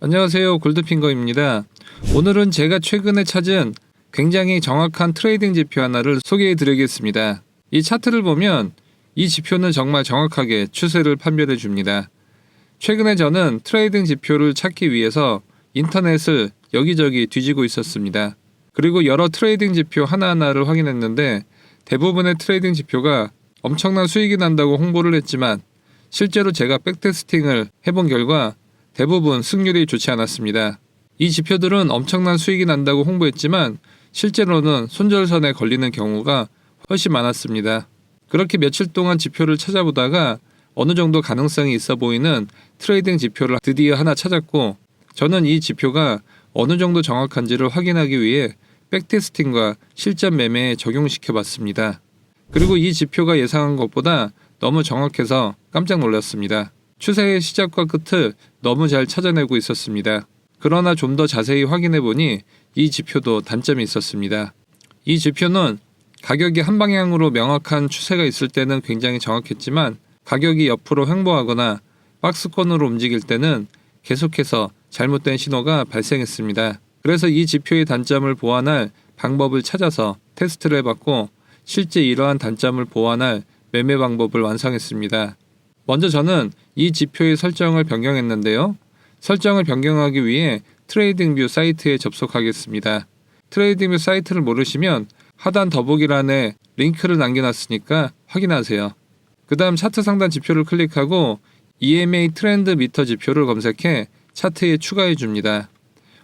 안녕하세요, 골드핑거입니다. 오늘은 제가 최근에 찾은 굉장히 정확한 트레이딩 지표 하나를 소개해 드리겠습니다. 이 차트를 보면 이 지표는 정말 정확하게 추세를 판별해 줍니다. 최근에 저는 트레이딩 지표를 찾기 위해서 인터넷을 여기저기 뒤지고 있었습니다. 그리고 여러 트레이딩 지표 하나하나를 확인했는데 대부분의 트레이딩 지표가 엄청난 수익이 난다고 홍보를 했지만 실제로 제가 백테스팅을 해본 결과 대부분 승률이 좋지 않았습니다. 이 지표들은 엄청난 수익이 난다고 홍보했지만 실제로는 손절선에 걸리는 경우가 훨씬 많았습니다. 그렇게 며칠 동안 지표를 찾아보다가 어느 정도 가능성이 있어 보이는 트레이딩 지표를 드디어 하나 찾았고, 저는 이 지표가 어느 정도 정확한지를 확인하기 위해 백테스팅과 실전 매매에 적용시켜 봤습니다. 그리고 이 지표가 예상한 것보다 너무 정확해서 깜짝 놀랐습니다. 추세의 시작과 끝을 너무 잘 찾아내고 있었습니다. 그러나 좀 더 자세히 확인해 보니 이 지표도 단점이 있었습니다. 이 지표는 가격이 한 방향으로 명확한 추세가 있을 때는 굉장히 정확했지만 가격이 옆으로 횡보하거나 박스권으로 움직일 때는 계속해서 잘못된 신호가 발생했습니다. 그래서 이 지표의 단점을 보완할 방법을 찾아서 테스트를 해봤고 실제 이러한 단점을 보완할 매매 방법을 완성했습니다. 먼저 저는 이 지표의 설정을 변경했는데요. 설정을 변경하기 위해 트레이딩뷰 사이트에 접속하겠습니다. 트레이딩뷰 사이트를 모르시면 하단 더보기란에 링크를 남겨놨으니까 확인하세요. 그 다음 차트 상단 지표를 클릭하고 EMA 트렌드 미터 지표를 검색해 차트에 추가해 줍니다.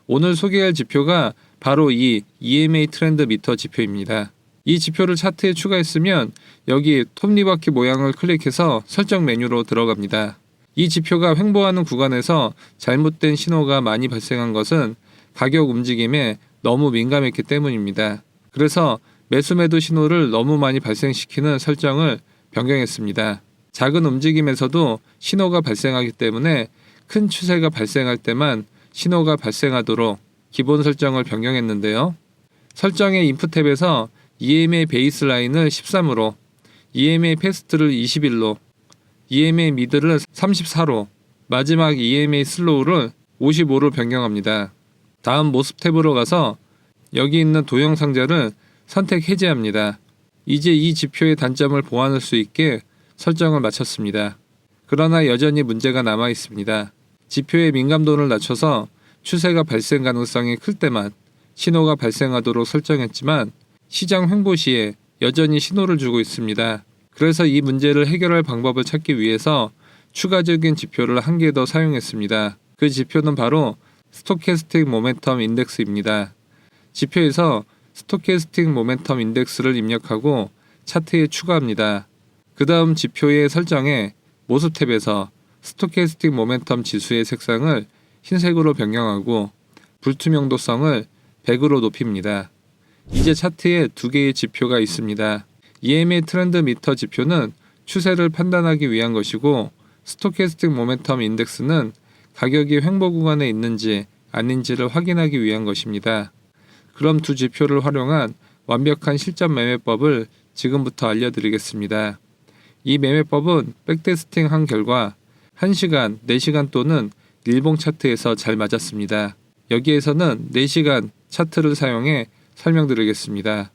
오늘 소개할 지표가 바로 이 EMA 트렌드 미터 지표입니다. 이 지표를 차트에 추가했으면 여기 톱니바퀴 모양을 클릭해서 설정 메뉴로 들어갑니다. 이 지표가 횡보하는 구간에서 잘못된 신호가 많이 발생한 것은 가격 움직임에 너무 민감했기 때문입니다. 그래서 매수 매도 신호를 너무 많이 발생시키는 설정을 변경했습니다. 작은 움직임에서도 신호가 발생하기 때문에 큰 추세가 발생할 때만 신호가 발생하도록 기본 설정을 변경했는데요. 설정의 인풋 탭에서 EMA 베이스라인을 13으로, EMA 패스트를 21로, EMA 미드를 34로, 마지막 EMA 슬로우를 55로 변경합니다. 다음 모습 탭으로 가서 여기 있는 도형 상자를 선택 해제합니다. 이제 이 지표의 단점을 보완할 수 있게 설정을 마쳤습니다. 그러나 여전히 문제가 남아 있습니다. 지표의 민감도를 낮춰서 추세가 발생 가능성이 클 때만 신호가 발생하도록 설정했지만 시장 횡보 시에 여전히 신호를 주고 있습니다. 그래서 이 문제를 해결할 방법을 찾기 위해서 추가적인 지표를 한 개 더 사용했습니다. 그 지표는 바로 스토캐스틱 모멘텀 인덱스입니다. 지표에서 스토캐스틱 모멘텀 인덱스를 입력하고 차트에 추가합니다. 그 다음 지표의 설정에 모습 탭에서 스토캐스틱 모멘텀 지수의 색상을 흰색으로 변경하고 불투명도성을 100으로 높입니다. 이제 차트에 두 개의 지표가 있습니다. EMA 트렌드 미터 지표는 추세를 판단하기 위한 것이고 스토캐스틱 모멘텀 인덱스는 가격이 횡보 구간에 있는지 아닌지를 확인하기 위한 것입니다. 그럼 두 지표를 활용한 완벽한 실전 매매법을 지금부터 알려드리겠습니다. 이 매매법은 백테스팅 한 결과 1시간, 4시간 또는 일봉 차트에서 잘 맞았습니다. 여기에서는 4시간 차트를 사용해 설명드리겠습니다.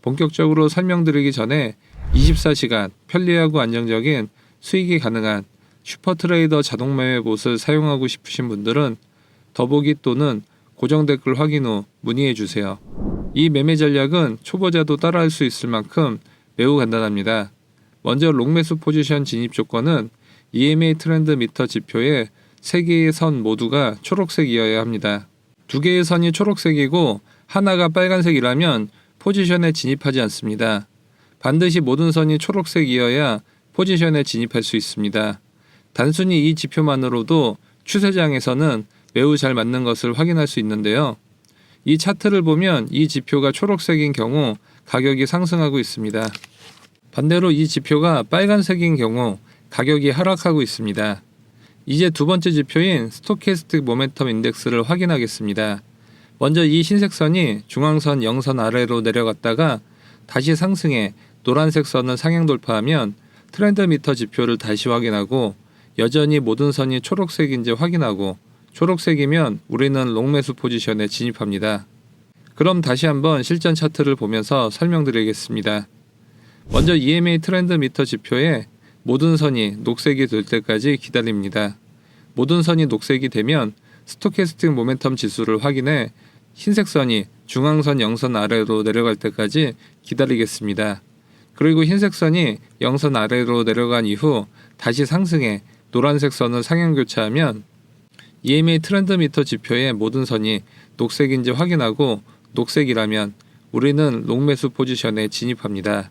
본격적으로 설명드리기 전에 24시간 편리하고 안정적인 수익이 가능한 슈퍼트레이더 자동 매매봇을 사용하고 싶으신 분들은 더보기 또는 고정 댓글 확인 후 문의해 주세요. 이 매매 전략은 초보자도 따라할 수 있을 만큼 매우 간단합니다. 먼저 롱매수 포지션 진입 조건은 EMA 트렌드 미터 지표의 3개의 선 모두가 초록색이어야 합니다. 2개의 선이 초록색이고 하나가 빨간색이라면 포지션에 진입하지 않습니다. 반드시 모든 선이 초록색이어야 포지션에 진입할 수 있습니다. 단순히 이 지표만으로도 추세장에서는 매우 잘 맞는 것을 확인할 수 있는데요. 이 차트를 보면 이 지표가 초록색인 경우 가격이 상승하고 있습니다. 반대로 이 지표가 빨간색인 경우 가격이 하락하고 있습니다. 이제 두 번째 지표인 스토캐스틱 모멘텀 인덱스를 확인하겠습니다. 먼저 이 흰색 선이 중앙선 0선 아래로 내려갔다가 다시 상승해 노란색 선을 상향 돌파하면 트렌드 미터 지표를 다시 확인하고 여전히 모든 선이 초록색인지 확인하고 초록색이면 우리는 롱매수 포지션에 진입합니다. 그럼 다시 한번 실전 차트를 보면서 설명드리겠습니다. 먼저 EMA 트렌드 미터 지표에 모든 선이 녹색이 될 때까지 기다립니다. 모든 선이 녹색이 되면 스토캐스틱 모멘텀 지수를 확인해 흰색 선이 중앙선 0선 아래로 내려갈 때까지 기다리겠습니다. 그리고 흰색 선이 0선 아래로 내려간 이후 다시 상승해 노란색 선을 상향 교차하면 EMA 트렌드 미터 지표의 모든 선이 녹색인지 확인하고 녹색이라면 우리는 롱매수 포지션에 진입합니다.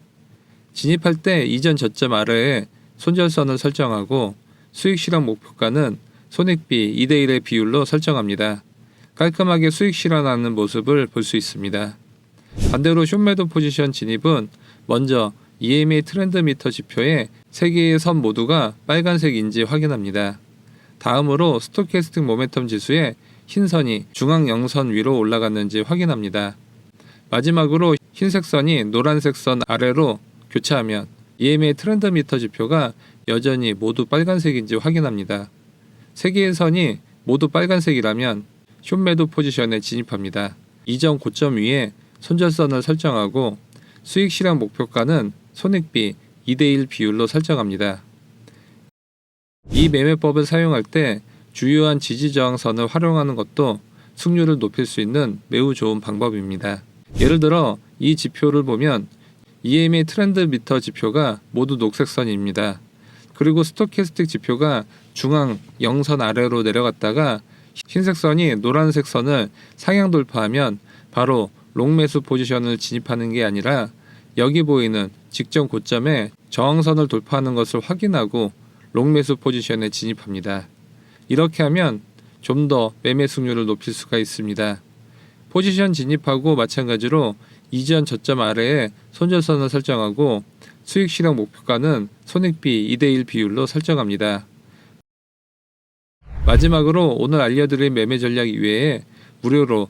진입할 때 이전 저점 아래에 손절선을 설정하고 수익 실현 목표가는 손익비 2대1의 비율로 설정합니다. 깔끔하게 수익 실현하는 모습을 볼 수 있습니다. 반대로 숏매도 포지션 진입은 먼저 EMA 트렌드 미터 지표의 3개의 선 모두가 빨간색인지 확인합니다. 다음으로 스토캐스틱 모멘텀 지수의 흰 선이 중앙 0선 위로 올라갔는지 확인합니다. 마지막으로 흰색 선이 노란색 선 아래로 교차하면 EMA 트렌드 미터 지표가 여전히 모두 빨간색인지 확인합니다. 3개의 선이 모두 빨간색이라면 숏매도 포지션에 진입합니다. 이전 고점 위에 손절선을 설정하고 수익 실현 목표가는 손익비 2대1 비율로 설정합니다. 이 매매법을 사용할 때 주요한 지지저항선을 활용하는 것도 승률을 높일 수 있는 매우 좋은 방법입니다. 예를 들어 이 지표를 보면 EMA 트렌드 미터 지표가 모두 녹색선입니다. 그리고 스토캐스틱 지표가 중앙 0선 아래로 내려갔다가 흰색 선이 노란색 선을 상향 돌파하면 바로 롱매수 포지션을 진입하는 게 아니라 여기 보이는 직전 고점에 저항선을 돌파하는 것을 확인하고 롱매수 포지션에 진입합니다. 이렇게 하면 좀 더 매매 승률을 높일 수가 있습니다. 포지션 진입하고 마찬가지로 이전 저점 아래에 손절선을 설정하고 수익 실현 목표가는 손익비 2대1 비율로 설정합니다. 마지막으로 오늘 알려드린 매매 전략 이외에 무료로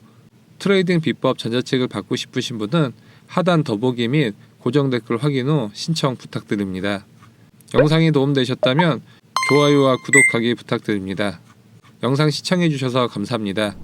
트레이딩 비법 전자책을 받고 싶으신 분은 하단 더보기 및 고정 댓글 확인 후 신청 부탁드립니다. 영상이 도움되셨다면 좋아요와 구독하기 부탁드립니다. 영상 시청해주셔서 감사합니다.